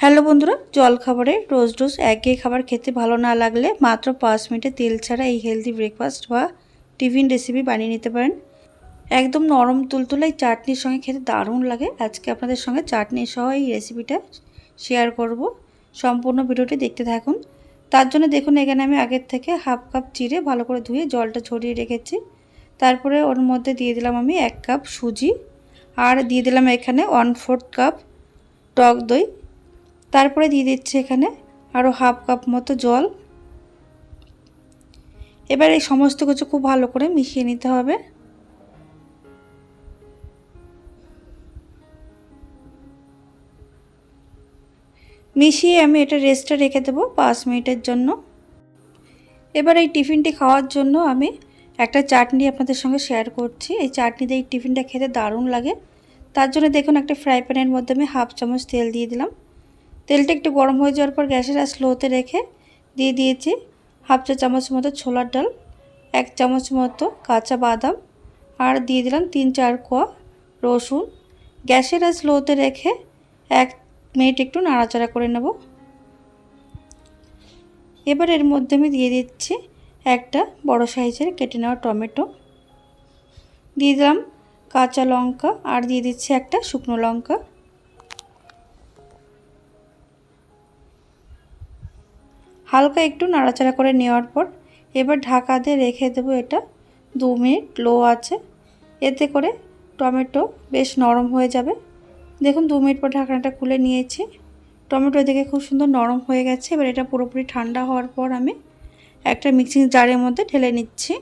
Hello বন্ধুরা, জলখাবারে রোজ রোজ একঘেয়ে খাবার খেতে ভালো না লাগলে মাত্র 5 মিনিটে তেল ছাড়া এই হেলদি ব্রেকফাস্ট বা টিফিন রেসিপি বানিয়ে নিতে পারেন। একদম নরম তুলতুলে চাটনির সঙ্গে খেতে দারুণ লাগে। আজকে আপনাদের সঙ্গে চাটনি সহ এই রেসিপিটা শেয়ার করব। সম্পূর্ণ ভিডিওটি দেখতে থাকুন। তার জন্য দেখুন এখানে আমি আগের থেকে হাফ কাপ চিড়ে ভালো করে ধুয়ে জলটা ঝরিয়ে রেখেছি। তারপরে ওর মধ্যে দিয়ে দিলাম আমি 1 কাপ সুজি, আর দিয়ে দিলাম এখানে 1/4 কাপ টক দই। তারপরে দিয়ে দিচ্ছি এখানে আরও হাফ কাপ মতো জল। এবার এই সমস্ত কিছু খুব ভালো করে মিশিয়ে নিতে হবে। মিশিয়ে আমি এটা রেস্টে রেখে দেবো 5 মিনিটের জন্য। এবার এই টিফিনটি খাওয়ার জন্য আমি একটা চাটনি আপনাদের সঙ্গে শেয়ার করছি। এই চাটনি দিয়ে এই টিফিনটা খেতে দারুণ লাগে। তার জন্য দেখুন একটা ফ্রাই প্যানের মধ্যে আমি হাফ চামচ তেল দিয়ে দিলাম। তেলটা একটু গরম হয়ে যাওয়ার পর গ্যাসের আঁচ স্লোতে রেখে দিয়ে দিয়েছি হাফ চা চামচ মতো ছোলার ডাল, 1 চামচ মতো কাঁচা বাদাম, আর দিয়ে দিলাম 3-4 কোয়া রসুন। গ্যাসের আঁচ স্লোতে রেখে 1 মিনিট একটু নাড়াচাড়া করে নেব। এবার এর মধ্যে আমি দিয়ে দিচ্ছি একটা বড় সাইজের কেটে নেওয়া টমেটো, দিয়ে দিলাম কাঁচা লঙ্কা, আর দিয়ে দিচ্ছি একটা শুকনো লঙ্কা। হালকা একটু নাড়াচাড়া করে নেওয়ার পর এবার ঢাকা দিয়ে রেখে দেবো এটা 2 মিনিট লো আছে। এতে করে টমেটো বেশ নরম হয়ে যাবে। দেখুন 2 মিনিট পর ঢাকনাটা খুলে নিয়েছি। টমেটো দেখে খুব সুন্দর নরম হয়ে গেছে। এবার এটা পুরোপুরি ঠান্ডা হওয়ার পর আমি একটা মিক্সিং জারের মধ্যে ঢেলে নিচ্ছি।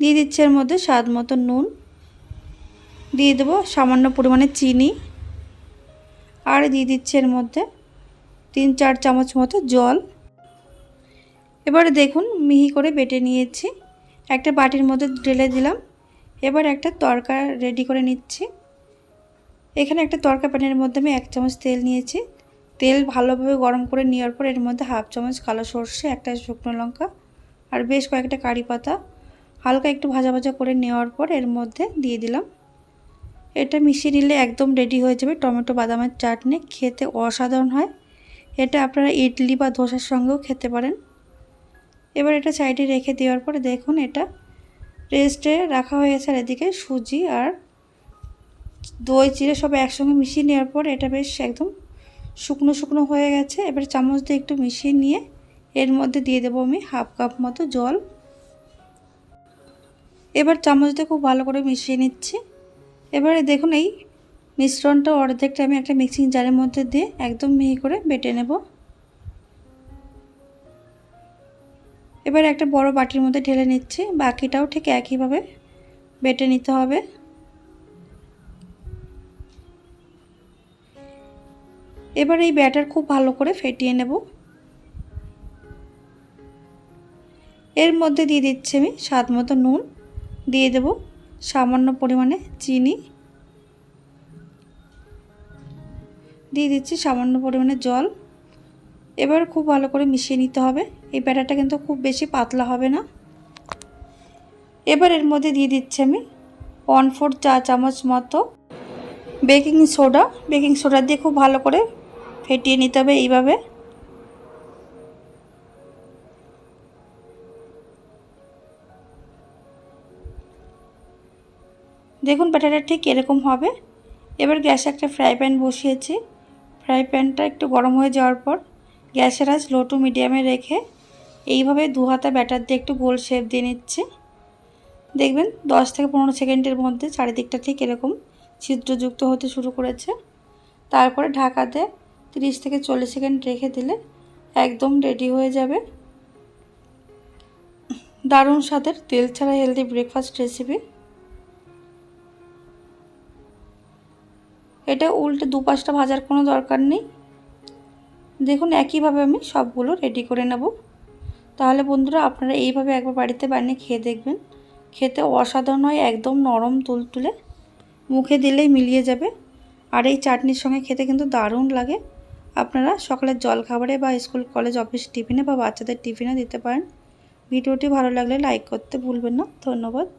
দিয়ে দিচ্ছি এর মধ্যে স্বাদ মতো নুন, দিয়ে দেবো সামান্য পরিমাণে চিনি, আর দিয়ে দিচ্ছি এর মধ্যে 3-4 চামচ মতো জল। এবারে দেখুন মিহি করে বেটে নিয়েছি, একটা বাটির মধ্যে ঢেলে দিলাম। এবার একটা তড়কা রেডি করে নিচ্ছি। এখানে একটা তড়কা প্যানের মধ্যে আমি 1 চামচ তেল নিয়েছি। তেল ভালোভাবে গরম করে নেওয়ার পর এর মধ্যে হাফ চামচ কালো সর্ষে, একটা শুকনো লঙ্কা, আর বেশ কয়েকটা কারি পাতা হালকা একটু ভাজা ভাজা করে নেওয়ার পর এর মধ্যে দিয়ে দিলাম। এটা মিশিয়ে নিলে একদম রেডি হয়ে যাবে টমেটো বাদামের চাটনি। খেতে অসাধারণ হয়। এটা আপনারা ইডলি বা ধোসার সঙ্গেও খেতে পারেন। এবার এটা সাইডে রেখে দেওয়ার পরে দেখুন এটা রেস্টে রাখা হয়ে গেছে। আর এদিকে সুজি আর দই চিড়ে সব একসঙ্গে মিশিয়ে নেওয়ার পর এটা বেশ একদম শুকনো শুকনো হয়ে গেছে। এবার চামচ দিয়ে একটু মিশিয়ে নিয়ে এর মধ্যে দিয়ে দেবো আমি হাফ কাপ মতো জল। এবার চামচ দিয়ে খুব ভালো করে মিশিয়ে নিচ্ছি। এবারে দেখুন এই মিশ্রণটা অর্ধেকটা আমি একটা মিক্সিং জারের মধ্যে দিয়ে একদম মিহি করে বেটে নেব। এবার একটা বড় বাটির মধ্যে ঢেলে নিচ্ছি। বাকিটাও ঠিক একইভাবে বেটে নিতে হবে। এবার এই ব্যাটার খুব ভালো করে ফেটিয়ে নেব। এর মধ্যে দিয়ে দিচ্ছি আমি স্বাদ মতো নুন, দিয়ে দেব সামান্য পরিমাণে চিনি, দিয়ে দিচ্ছি সামান্য পরিমাণে জল। এবার খুব ভালো করে মিশিয়ে নিতে হবে। এই ব্যাটারটা কিন্তু খুব বেশি পাতলা হবে না। এবার এর মধ্যে দিয়ে দিচ্ছি আমি 1/4 চা চামচ মতো বেকিং সোডা। বেকিং সোডা দিয়ে খুব ভালো করে ফেটিয়ে নিতে হবে এইভাবে। দেখুন ব্যাটারটা ঠিক এরকম হবে। এবার গ্যাসে একটা ফ্রাই প্যান বসিয়েছি। ফ্রাই প্যানটা একটু গরম হয়ে যাওয়ার পর গ্যাসের আঁচ লো টু মিডিয়ামে রেখে এইভাবে 2 হাতা ব্যাটার দিয়ে একটু গোল শেপ দিয়ে নিচ্ছি। দেখবেন 10 থেকে 15 সেকেন্ডের মধ্যে চারিদিকটা ঠিক এরকম ছিদ্রযুক্ত হতে শুরু করেছে। তারপরে ঢাকাতে 30 থেকে 40 সেকেন্ড রেখে দিলে একদম রেডি হয়ে যাবে দারুণ স্বাদের তেল ছাড়া হেলদি ব্রেকফাস্ট রেসিপি। এটা উল্টে দুপাশটা ভাজার কোনো দরকার নেই। দেখুন একইভাবে আমি সবগুলো রেডি করে নেব। তাহলে বন্ধুরা আপনারা এইভাবে একবার বাড়িতে বানিয়ে খেয়ে দেখবেন। খেতে অসাধারণ হয়, একদম নরম তুলতুলে, মুখে দিলেই মিলিয়ে যাবে। আর এই চাটনির সঙ্গে খেতে কিন্তু দারুণ লাগে। আপনারা সকালের জলখাবারে বা স্কুল কলেজ অফিস টিফিনে বা বাচ্চাদের টিফিনে দিতে পারেন। ভিডিওটি ভালো লাগলে লাইক করতে ভুলবেন না। ধন্যবাদ।